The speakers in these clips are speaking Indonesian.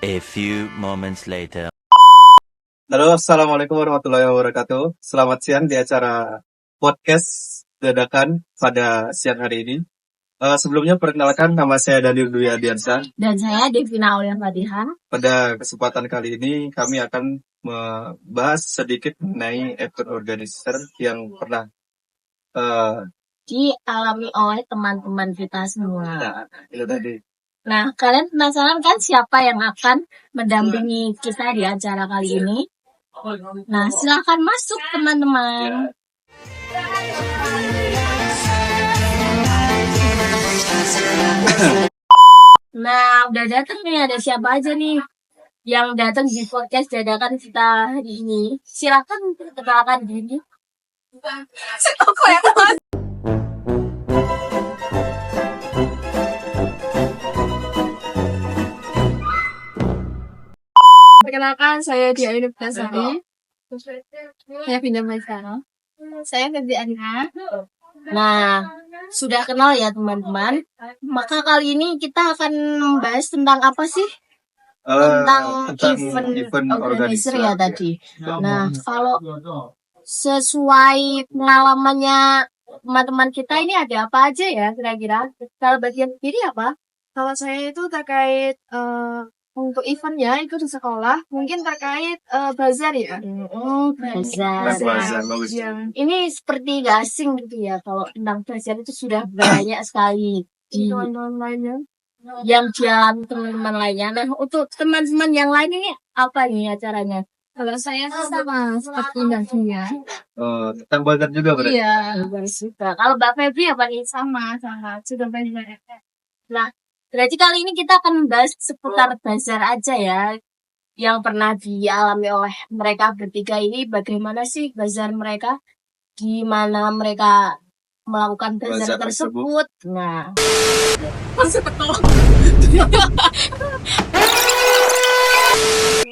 A few moments later. Halo, Assalamualaikum warahmatullahi wabarakatuh. Selamat siang di acara podcast dadakan pada siang hari ini. Sebelumnya perkenalkan, nama saya Daniel Dwi Adiansa. Dan saya Devina Aulia Fatiha. Pada kesempatan kali ini kami akan membahas sedikit mengenai event organizer yang pernah dialami oleh teman-teman kita semua. nah, itu tadi. Nah, kalian penasaran kan siapa yang akan mendampingi kita di acara kali ini? Nah, silakan masuk teman-teman. Nah, udah datang nih, ada siapa aja nih yang datang di podcast dadakan kita hari ini? Silakan perkenalkan diri. Perkenalkan, saya Dia Yunus Dasari. Saya Binda Maisara. Saya Febri Anna. Nah, sudah kenal ya teman-teman. Maka kali ini kita akan membahas tentang apa sih? Tentang event organizer ya tadi. Nah, kalau sesuai pengalamannya teman-teman kita ini ada apa aja ya kira-kira? Kalau bagian sendiri apa? Kalau saya itu terkait untuk eventnya itu di sekolah, mungkin terkait bazar ya. Bazar. Bagus. Ini seperti gak asing gitu ya. Kalau tentang bazar itu sudah banyak sekali di Teman-teman lainnya. yang dialami teman-teman lainnya. Nah, untuk teman-teman yang lain ini apa nih acaranya? Kalau saya sama seperti Nadia. Tentang bazar juga berarti. Iya, Suka. Kalau Mbak Febri apa nih? sama sudah banyak. Nah, berarti kali ini kita akan membahas seputar bazar aja ya. Yang pernah dialami oleh mereka bertiga ini, bagaimana sih bazar mereka? Di mana mereka melakukan bazar tersebut. Nah,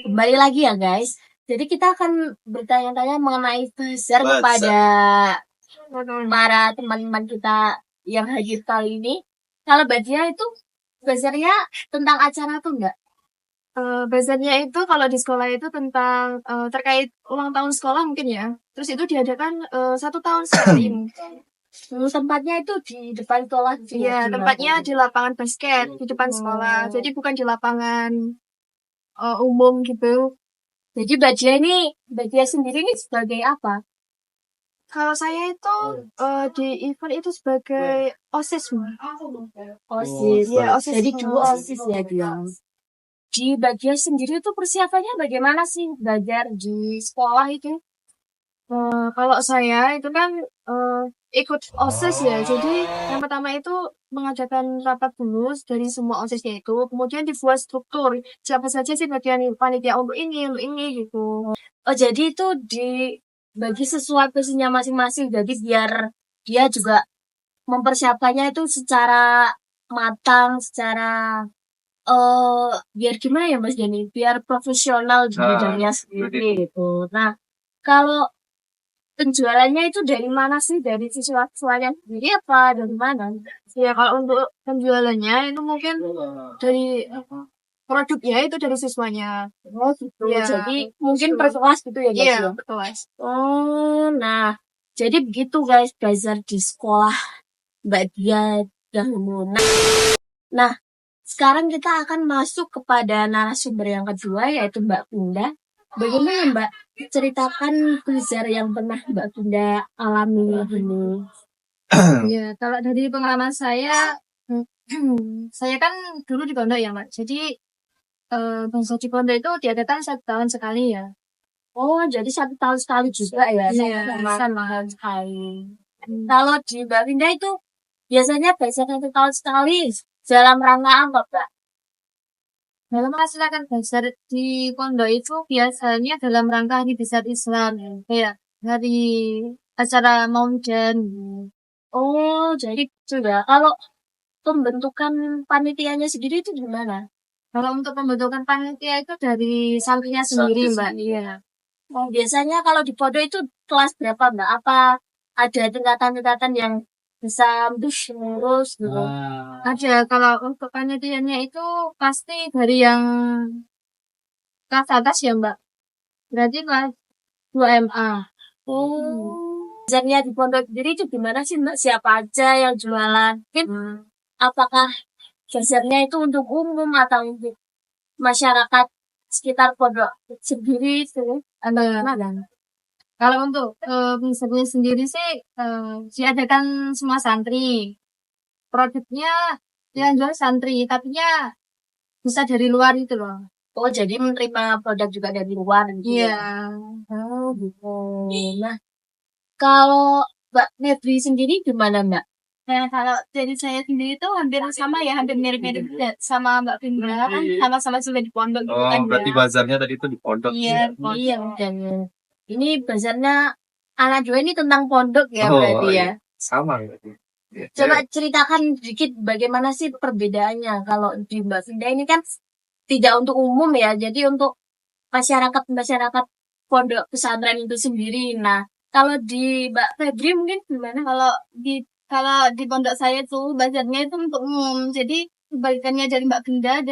kembali lagi ya guys. Jadi kita akan bertanya-tanya mengenai bazar kepada para teman-teman kita yang hadir kali ini. Kalau bazar itu, bazarnya tentang acara tuh enggak? Bazarnya itu kalau di sekolah itu tentang terkait ulang tahun sekolah mungkin ya. Terus itu diadakan 1 tahun sekali. Tempatnya itu di depan sekolah. Iya, tempatnya di lapangan basket di depan sekolah. Jadi bukan di lapangan umum gitu. Jadi Badia sendiri ini sebagai apa? Kalau saya itu di event itu sebagai OSIS, OSIS. Iya, OSIS. Jadi dulu OSIS ya dia. Di Badia sendiri itu persiapannya bagaimana sih belajar di sekolah itu? Kalau saya itu kan ikut OSIS ya. Jadi yang pertama itu mengadakan rapat dulu dari semua OSISnya itu. Kemudian dibuat struktur. Siapa saja sih bagian panitia untuk ini gitu. Oh, jadi itu dibagi sesuai posisinya masing-masing. Jadi biar dia juga mempersiapkannya itu secara matang, secara biar gimana ya Mas Jani? Biar profesional di bidangnya sendiri gitu. Nah, kalau penjualannya itu dari mana sih? Dari siswa-siswanya sendiri apa dari mana? Ya kalau untuk penjualannya itu mungkin dari produknya itu dari siswanya. Oh gitu. Ya, Jadi mungkin per kelas gitu ya guys? Iya, Ya? betul. Oh, nah. Jadi begitu guys, bazar di sekolah Mbak Dia dahulu. Nah, sekarang kita akan masuk kepada narasumber yang kedua yaitu Mbak Bunda. Bagaimana Mbak ceritakan bazar yang pernah Mbak Bunda alami ini? Ya, kalau dari pengalaman saya, saya kan dulu di pondok ya, Mbak. Jadi bazar di pondok itu diadakan 1 tahun sekali ya. Oh, jadi 1 tahun sekali juga ya? Iya, Sama sekali. Kalau di Mbak Bunda itu biasanya bazar 1 tahun sekali dalam rangka apa, Mbak? Dalam melaksanakan bazar di pondok itu biasanya dalam rangka hari besar Islam, kayak hari acara Maulidan. Oh, jadi sudah. Kalau pembentukan panitianya sendiri itu gimana? Kalau untuk pembentukan panitia itu dari santrinya sendiri, Mbak. Iya. Oh, biasanya kalau di pondok itu kelas berapa, Mbak? Apa ada tingkatan-tingkatan yang bisa terus gitu? Ada. Kalau untuk panitianya itu pasti dari yang kelas atas ya Mbak. Berarti kelas 2 MA. Bazarnya di pondok sendiri itu gimana sih Mbak? Siapa aja yang jualan? Mungkin apakah bazarnya itu untuk umum atau untuk masyarakat sekitar pondok sendiri itu? Kalau untuk bazarnya sendiri sih diadakan semua santri. Produknya yang jual santri, tapi ya bisa dari luar itu loh. Oh, jadi menerima produk juga dari luar gitu ya? Iya. Oh, gitu. Nah, kalau Mbak Febri sendiri gimana Mbak? Nah, kalau dari saya sendiri itu hampir sama ya, hampir mirip-mirip sama Mbak Pindra kan sama-sama juga di pondok gitu Oh, kan berarti ya. bazarnya tadi itu di pondok. Iya, ya? di pondok. Iya, dan ini bazarnya anak dua ini tentang pondok ya berarti ya. Sama berarti. Ya. Coba ceritakan sedikit bagaimana sih perbedaannya kalau di Mbak Finda ini kan tidak untuk umum ya, jadi untuk masyarakat pondok pesantren itu sendiri. Nah, kalau di Mbak Febri mungkin gimana? Kalau di pondok saya tuh bazarnya itu untuk umum. Jadi kebalikannya dari Mbak Pinda,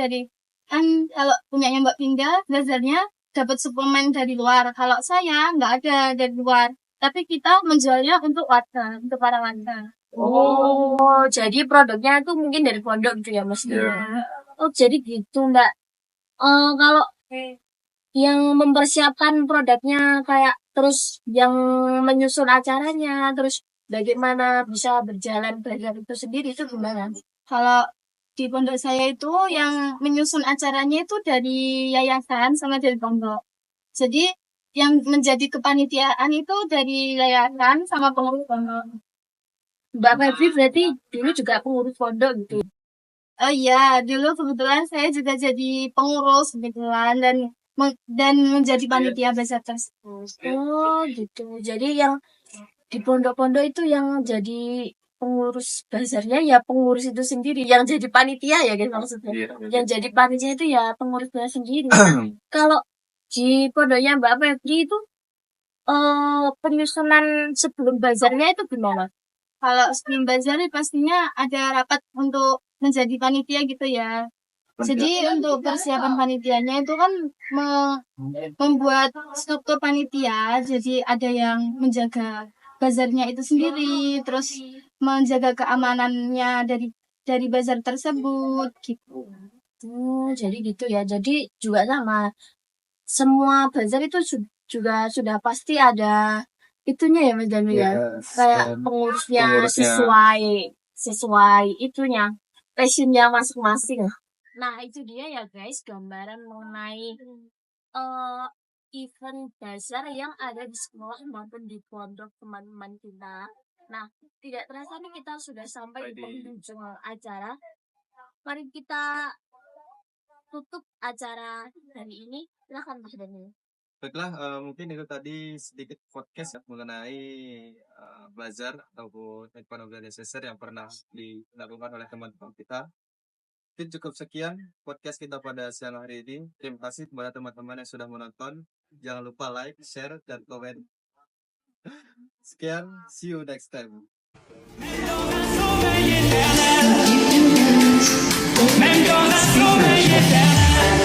kan kalau punyanya Mbak Pinda bazarnya dapat suplemen dari luar. Kalau saya nggak ada dari luar, tapi kita menjualnya untuk warga, untuk para warga. Oh, jadi produknya itu mungkin dari pondok gitu ya Mas? Iya. Oh, jadi gitu Mbak. Kalau yang mempersiapkan produknya kayak terus yang menyusun acaranya, terus bagaimana bisa berjalan bazar itu sendiri itu gimana? Kalau di pondok saya itu yang menyusun acaranya itu dari yayasan sama dari pondok. Jadi yang menjadi kepanitiaan itu dari yayasan sama pengurus pondok. Mbak Febri berarti dulu juga pengurus pondok gitu. Oh iya, dulu kebetulan saya juga jadi pengurus kebetulan dan menjadi panitia bazar tersebut. Oh, gitu. Jadi yang di pondok-pondok itu yang jadi pengurus bazarnya ya pengurus itu sendiri, yang jadi panitia ya guys maksudnya. Iya. Yang jadi panitia itu ya pengurus bazar sendiri. Kalau di pondoknya Mbak Febri itu penyusunan sebelum bazarnya itu gimana? Kalau sebelum bazar pastinya ada rapat untuk menjadi panitia gitu ya. Jadi untuk persiapan panitianya itu kan membuat struktur panitia. Jadi ada yang menjaga bazarnya itu sendiri, terus menjaga keamanannya dari bazar tersebut gitu. Jadi gitu ya. Jadi juga sama semua bazar itu juga sudah pasti ada itunya ya Mas Danu ya. Yes, Kayak dan pengurusnya pengurusnya. sesuai itunya passionnya masing-masing. Nah itu dia ya guys gambaran mengenai event bazar yang ada di sekolah maupun di pondok teman-teman kita. Nah tidak terasa nih kita sudah sampai di penghujung acara. Mari kita tutup acara hari ini. Silahkan Mas Daniel. Baiklah, mungkin itu tadi sedikit podcast ya, mengenai bazar ataupun event organizer yang pernah dilakukan oleh teman-teman kita. Mungkin cukup sekian podcast kita pada siang hari ini. Terima kasih kepada teman-teman yang sudah menonton. Jangan lupa like, share, dan komen. Sekian, see you next time. Men gonna slå mig igen.